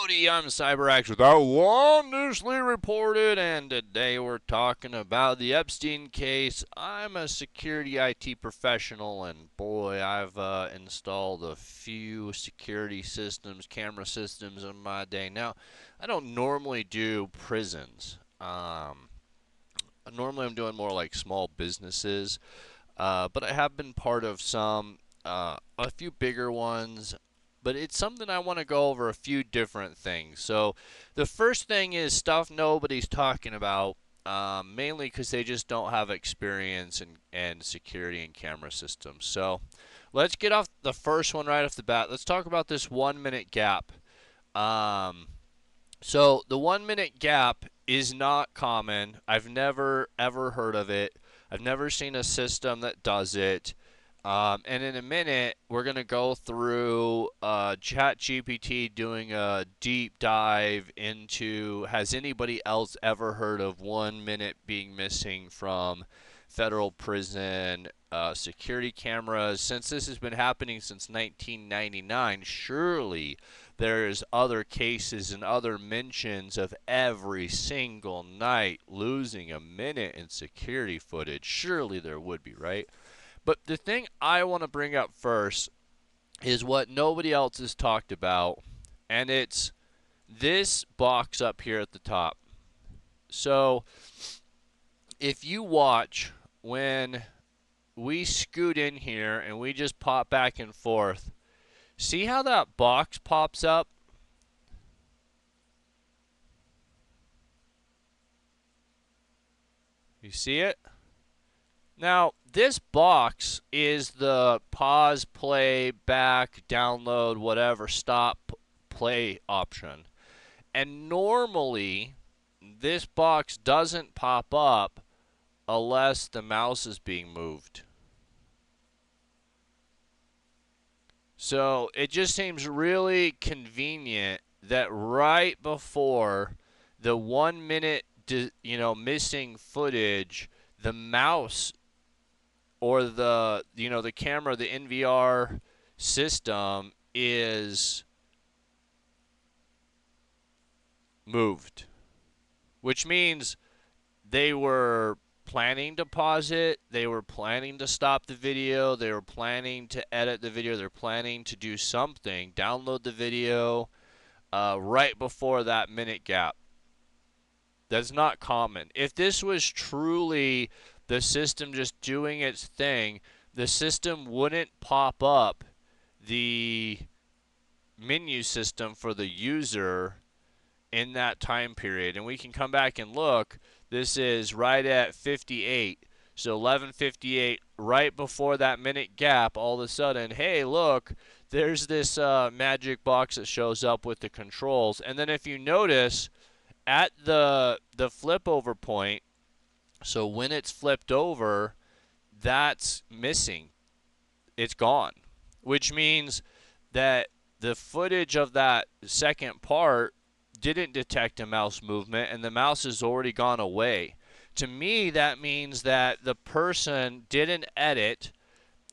Howdy, I'm CyberX with Outlandishly Reported, and today we're talking about the Epstein case. I'm a security IT professional, and boy, I've installed a few security systems, camera systems in my day. Now, I don't normally do prisons. Normally I'm doing more like small businesses, but I have been part of some, a few bigger ones, but it's something I want to go over a few different things. So the first thing is stuff nobody's talking about, mainly because they just don't have experience in security and camera systems. So let's get off the first one right off the bat. Let's talk about this 1 minute gap. Um, so the 1 minute gap is not common. I've never ever heard of it. I've never seen a system that does it. And in a minute, we're going to go through ChatGPT doing a deep dive into has anybody else ever heard of 1 minute being missing from federal prison security cameras? Since this has been happening since 1999, surely there's other cases and other mentions of every single night losing a minute in security footage. Surely there would be, right? But the thing I want to bring up first is what nobody else has talked about, and it's this box up here at the top. So if you watch when we scoot in here and we just pop back and forth, see how that box pops up? You see it? Now, this box is the pause, play, back, download, whatever, stop, play option. And normally, this box doesn't pop up unless the mouse is being moved. So it just seems really convenient that right before the 1 minute, missing footage, the mouse or the camera, the NVR system is moved, which means they were planning to pause it, they were planning to stop the video, they were planning to edit the video, they're planning to do something, download the video right before that minute gap. That's not common. If this was truly the system just doing its thing, the system wouldn't pop up the menu system for the user in that time period. And we can come back and look. This is right at 58. So 11:58, right before that minute gap, all of a sudden, hey, look, there's this magic box that shows up with the controls. And then if you notice, at the flip over point, so when it's flipped over, that's missing. It's gone, which means that the footage of that second part didn't detect a mouse movement and the mouse has already gone away. To me, that means that the person didn't edit,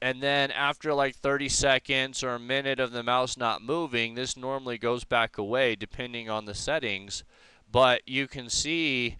and then after like 30 seconds or a minute of the mouse not moving, this normally goes back away depending on the settings. But you can see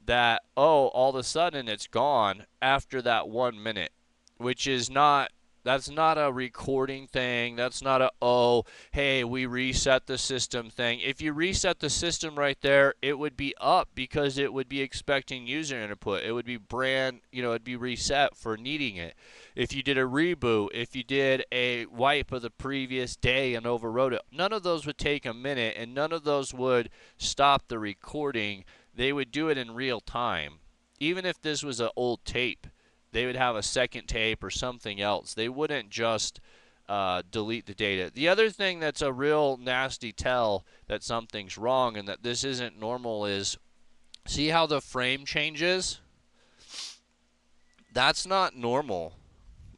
that, all of a sudden it's gone after that 1 minute, which is not, that's not a recording thing. That's not a, hey, we reset the system thing. If you reset the system right there, it would be up because it would be expecting user input. It would be it'd be reset for needing it. If you did a reboot, if you did a wipe of the previous day and overwrote it, none of those would take a minute and none of those would stop the recording. They would do it in real time. Even if this was an old tape, they would have a second tape or something else. They wouldn't just delete the data. The other thing that's a real nasty tell that something's wrong and that this isn't normal is, see how the frame changes? That's not normal.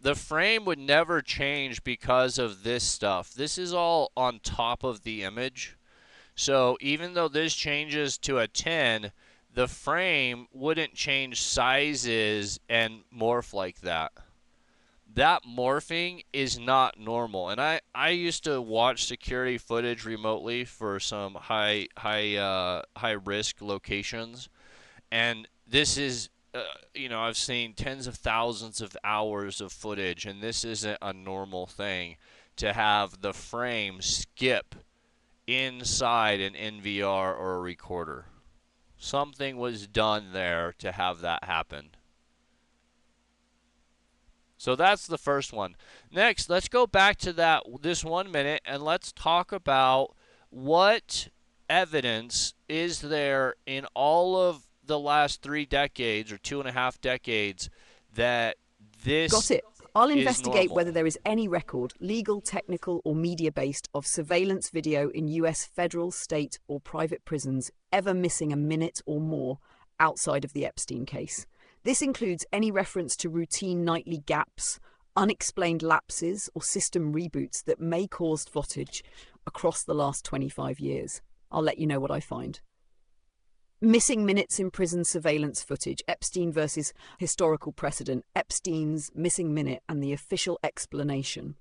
The frame would never change because of this stuff. This is all on top of the image. So even though this changes to a 10, the frame wouldn't change sizes and morph like that. that morphing is not normal. And I used to watch security footage remotely for some high risk locations, and this is I've seen tens of thousands of hours of footage, and this isn't a normal thing to have the frame skip inside an NVR or a recorder. Something was done there to have that happen. So that's the first one. Next, let's go back to this 1 minute, and let's talk about what evidence is there in all of the last 3 decades or 2.5 decades that Got this it. I'll is investigate normal. whether there is any record, legal, technical, or media-based, of surveillance video in US federal, state, or private prisons ever missing a minute or more outside of the Epstein case. This includes any reference to routine nightly gaps, unexplained lapses, or system reboots that may cause footage across the last 25 years. I'll let you know what I find. Missing minutes in prison surveillance footage, Epstein versus historical precedent, Epstein's missing minute and the official explanation.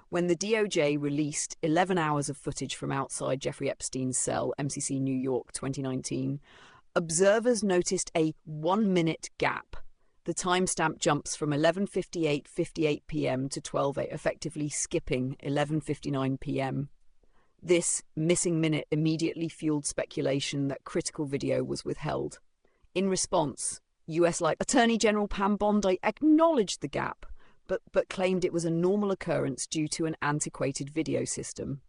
When the DOJ released 11 hours of footage from outside Jeffrey Epstein's cell, MCC New York, 2019, observers noticed a 1 minute gap. The timestamp jumps from 11:58 p.m. to 12:08, effectively skipping 11:59 p.m. This missing minute immediately fueled speculation that critical video was withheld. In response, US-like Attorney General Pam Bondi acknowledged the gap, but claimed it was a normal occurrence due to an antiquated video system.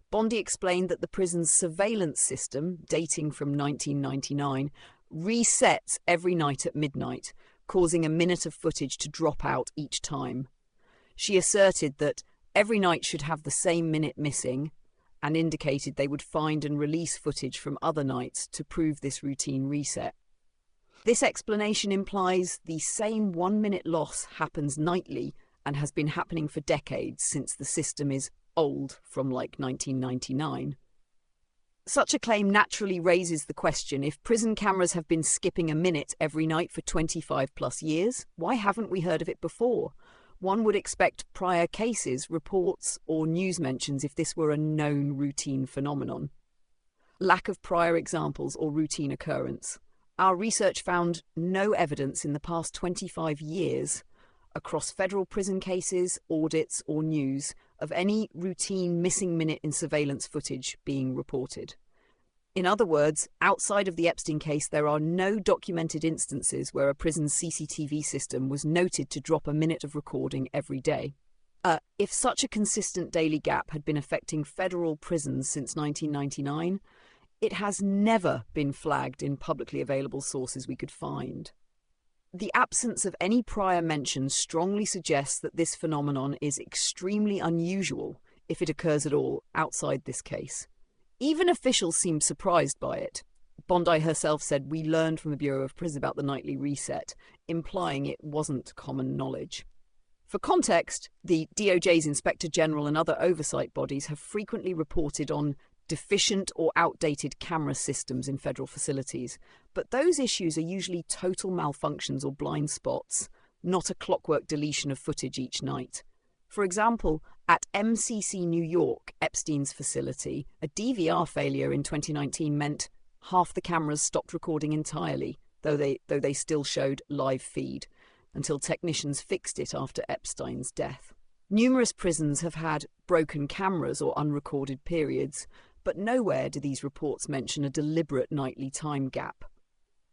Bondi explained that the prison's surveillance system, dating from 1999, resets every night at midnight, causing a minute of footage to drop out each time. She asserted that every night should have the same minute missing, and indicated they would find and release footage from other nights to prove this routine reset. This explanation implies the same 1 minute loss happens nightly and has been happening for decades, since the system is old, from like 1999. Such a claim naturally raises the question, if prison cameras have been skipping a minute every night for 25 plus years, why haven't we heard of it before? One would expect prior cases, reports, or news mentions if this were a known routine phenomenon. Lack of prior examples or routine occurrence. Our research found no evidence in the past 25 years across federal prison cases, audits, or news of any routine missing minute in surveillance footage being reported. In other words, outside of the Epstein case, there are no documented instances where a prison's CCTV system was noted to drop a minute of recording every day. If such a consistent daily gap had been affecting federal prisons since 1999, it has never been flagged in publicly available sources we could find. The absence of any prior mention strongly suggests that this phenomenon is extremely unusual, if it occurs at all, outside this case. Even officials seemed surprised by it. Bondi herself said, "We learned from the Bureau of Prisons about the nightly reset," implying it wasn't common knowledge. For context, the DOJ's Inspector General and other oversight bodies have frequently reported on deficient or outdated camera systems in federal facilities, but those issues are usually total malfunctions or blind spots, not a clockwork deletion of footage each night. For example, at MCC New York, Epstein's facility, a DVR failure in 2019 meant half the cameras stopped recording entirely, though they still showed live feed, until technicians fixed it after Epstein's death. Numerous prisons have had broken cameras or unrecorded periods, but nowhere do these reports mention a deliberate nightly time gap.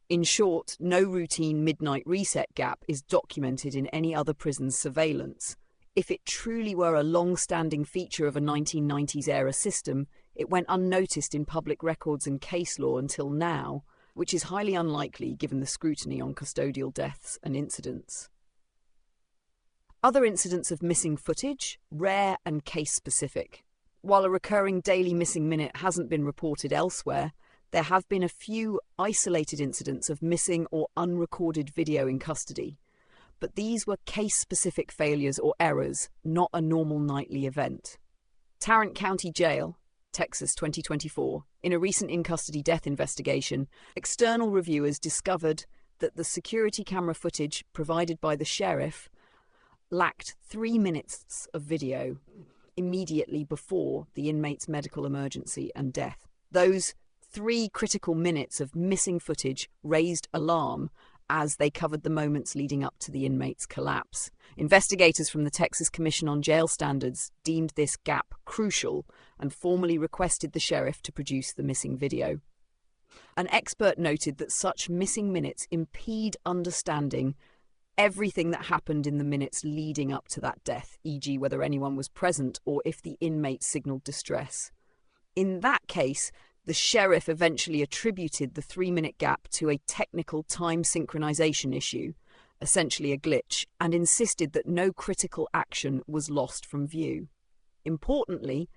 In short, no routine midnight reset gap is documented in any other prison's surveillance. If it truly were a long-standing feature of a 1990s-era system, it went unnoticed in public records and case law until now, which is highly unlikely given the scrutiny on custodial deaths and incidents. Other incidents of missing footage, rare and case-specific. While a recurring daily missing minute hasn't been reported elsewhere, there have been a few isolated incidents of missing or unrecorded video in custody. But these were case-specific failures or errors, not a normal nightly event. Tarrant County Jail, Texas, 2024. In a recent in-custody death investigation, external reviewers discovered that the security camera footage provided by the sheriff lacked 3 minutes of video immediately before the inmate's medical emergency and death. Those 3 critical minutes of missing footage raised alarm as they covered the moments leading up to the inmate's collapse. Investigators from the Texas Commission on Jail Standards deemed this gap crucial and formally requested the sheriff to produce the missing video. An expert noted that such missing minutes impede understanding everything that happened in the minutes leading up to that death, e.g., whether anyone was present or if the inmate signaled distress. In that case, the sheriff eventually attributed the 3-minute gap to a technical time synchronization issue, essentially a glitch, and insisted that no critical action was lost from view. Importantly,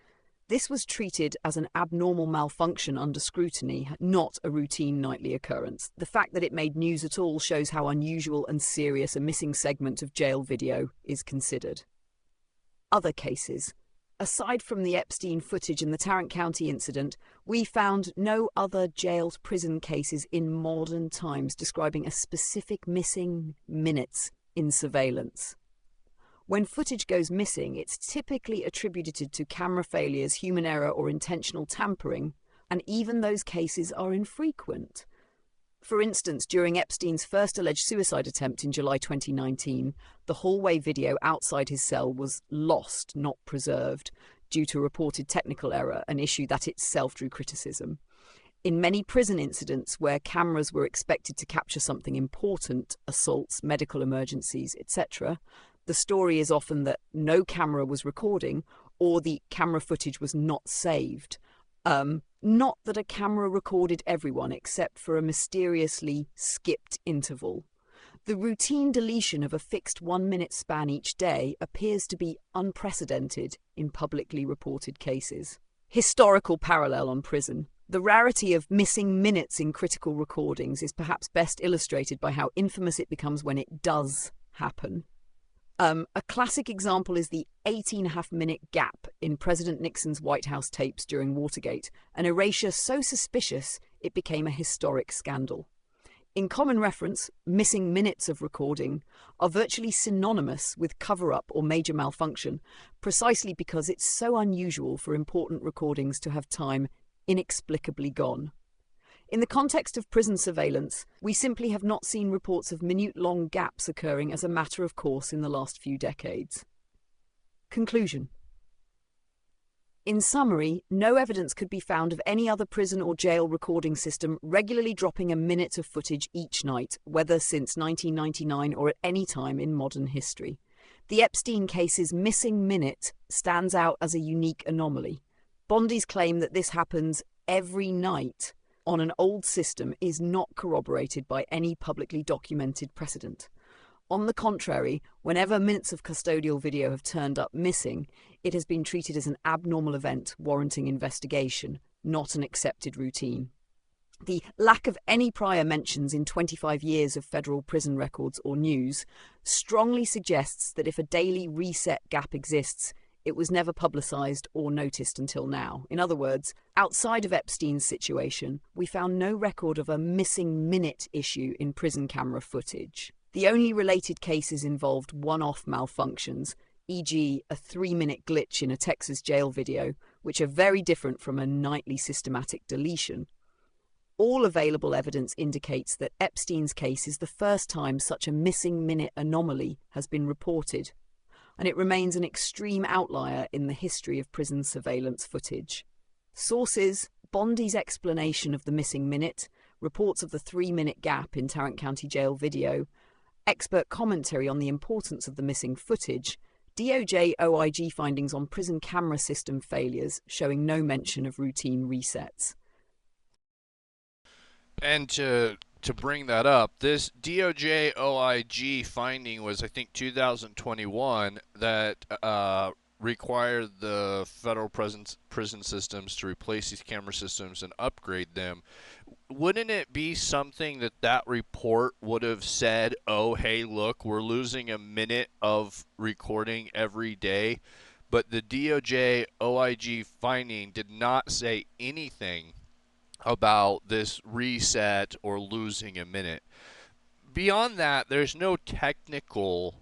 this was treated as an abnormal malfunction under scrutiny, not a routine nightly occurrence. The fact that it made news at all shows how unusual and serious a missing segment of jail video is considered. Other cases. Aside from the Epstein footage and the Tarrant County incident, we found no other jail-prison cases in modern times describing a specific missing minutes in surveillance. When footage goes missing, it's typically attributed to camera failures, human error, or intentional tampering, and even those cases are infrequent. For instance, during Epstein's first alleged suicide attempt in July 2019, the hallway video outside his cell was lost, not preserved, due to reported technical error, an issue that itself drew criticism. In many prison incidents where cameras were expected to capture something important, assaults, medical emergencies, etc., the story is often that no camera was recording or the camera footage was not saved. Not that a camera recorded everyone except for a mysteriously skipped interval. The routine deletion of a fixed 1-minute span each day appears to be unprecedented in publicly reported cases. Historical parallel on prison. The rarity of missing minutes in critical recordings is perhaps best illustrated by how infamous it becomes when it does happen. A classic example is the 18.5-minute gap in President Nixon's White House tapes during Watergate, an erasure so suspicious it became a historic scandal. In common reference, missing minutes of recording are virtually synonymous with cover-up or major malfunction, precisely because it's so unusual for important recordings to have time inexplicably gone. In the context of prison surveillance, we simply have not seen reports of minute-long gaps occurring as a matter of course in the last few decades. Conclusion. In summary, no evidence could be found of any other prison or jail recording system regularly dropping a minute of footage each night, whether since 1999 or at any time in modern history. The Epstein case's missing minute stands out as a unique anomaly. Bondi's claim that this happens every night on an old system is not corroborated by any publicly documented precedent. On the contrary, whenever minutes of custodial video have turned up missing, it has been treated as an abnormal event warranting investigation, not an accepted routine. The lack of any prior mentions in 25 years of federal prison records or news strongly suggests that if a daily reset gap exists, it was never publicised or noticed until now. In other words, outside of Epstein's situation, we found no record of a missing minute issue in prison camera footage. The only related cases involved one-off malfunctions, e.g. a 3-minute glitch in a Texas jail video, which are very different from a nightly systematic deletion. All available evidence indicates that Epstein's case is the first time such a missing minute anomaly has been reported, and it remains an extreme outlier in the history of prison surveillance footage. Sources: Bondi's explanation of the missing minute, reports of the 3-minute gap in Tarrant County Jail video, expert commentary on the importance of the missing footage, DOJ OIG findings on prison camera system failures showing no mention of routine resets. And to bring that up, this DOJ OIG finding was, I think, 2021 that required the federal prison systems to replace these camera systems and upgrade them. Wouldn't it be something that that report would have said, oh, hey, look, we're losing a minute of recording every day? But the DOJ OIG finding did not say anything about this reset or losing a minute. Beyond that, there's no technical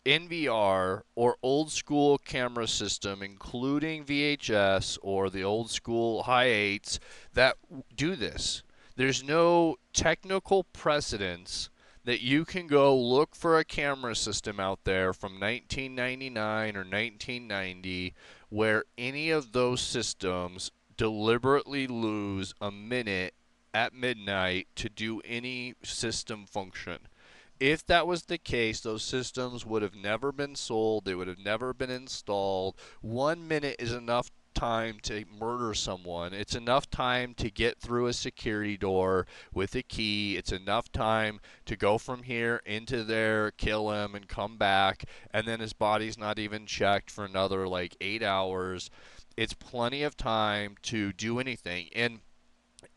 NVR or old school camera system, including VHS or the old school high eights, that do this. There's no technical precedence that you can go look for a camera system out there from 1999 or 1990 where any of those systems deliberately lose a minute at midnight to do any system function. If that was the case, those systems would have never been sold, they would have never been installed. 1 minute is enough time to murder someone. It's enough time to get through a security door with a key. It's enough time to go from here into there, kill him, and come back. And then his body's not even checked for another like 8 hours. It's plenty of time to do anything. And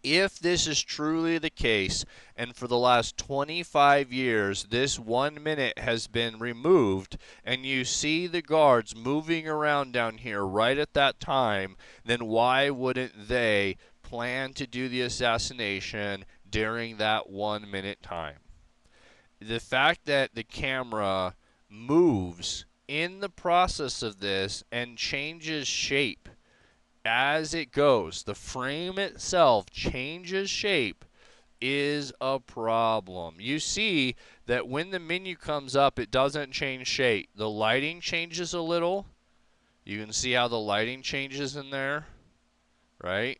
if this is truly the case, and for the last 25 years this 1 minute has been removed, and you see the guards moving around down here right at that time, then why wouldn't they plan to do the assassination during that 1 minute time? The fact that the camera moves in the process of this and changes shape as it goes, the frame itself changes shape, is a problem. You see that when the menu comes up, it doesn't change shape. The lighting changes a little. You can see how the lighting changes in there, right?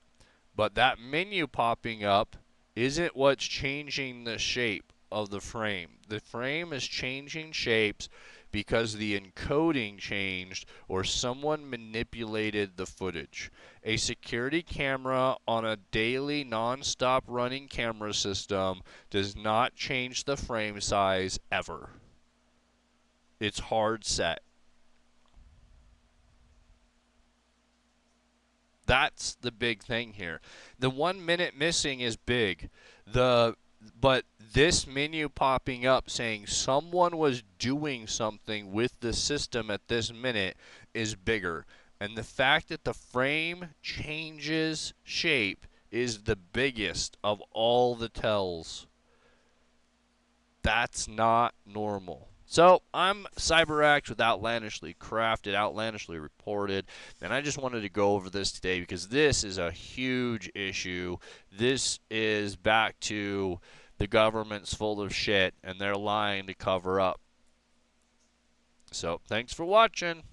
But that menu popping up isn't what's changing the shape of the frame. The frame is changing shapes because the encoding changed or someone manipulated the footage. A security camera on a daily non-stop running camera system does not change the frame size ever. It's hard set. That's the big thing here. The 1 minute missing is big. But this menu popping up saying someone was doing something with the system at this minute is bigger. And the fact that the frame changes shape is the biggest of all the tells. That's not normal. So I'm CyberX with Outlandishly Crafted, Outlandishly Reported, and I just wanted to go over this today because this is a huge issue. This is back to the government's full of shit and they're lying to cover up. So thanks for watching.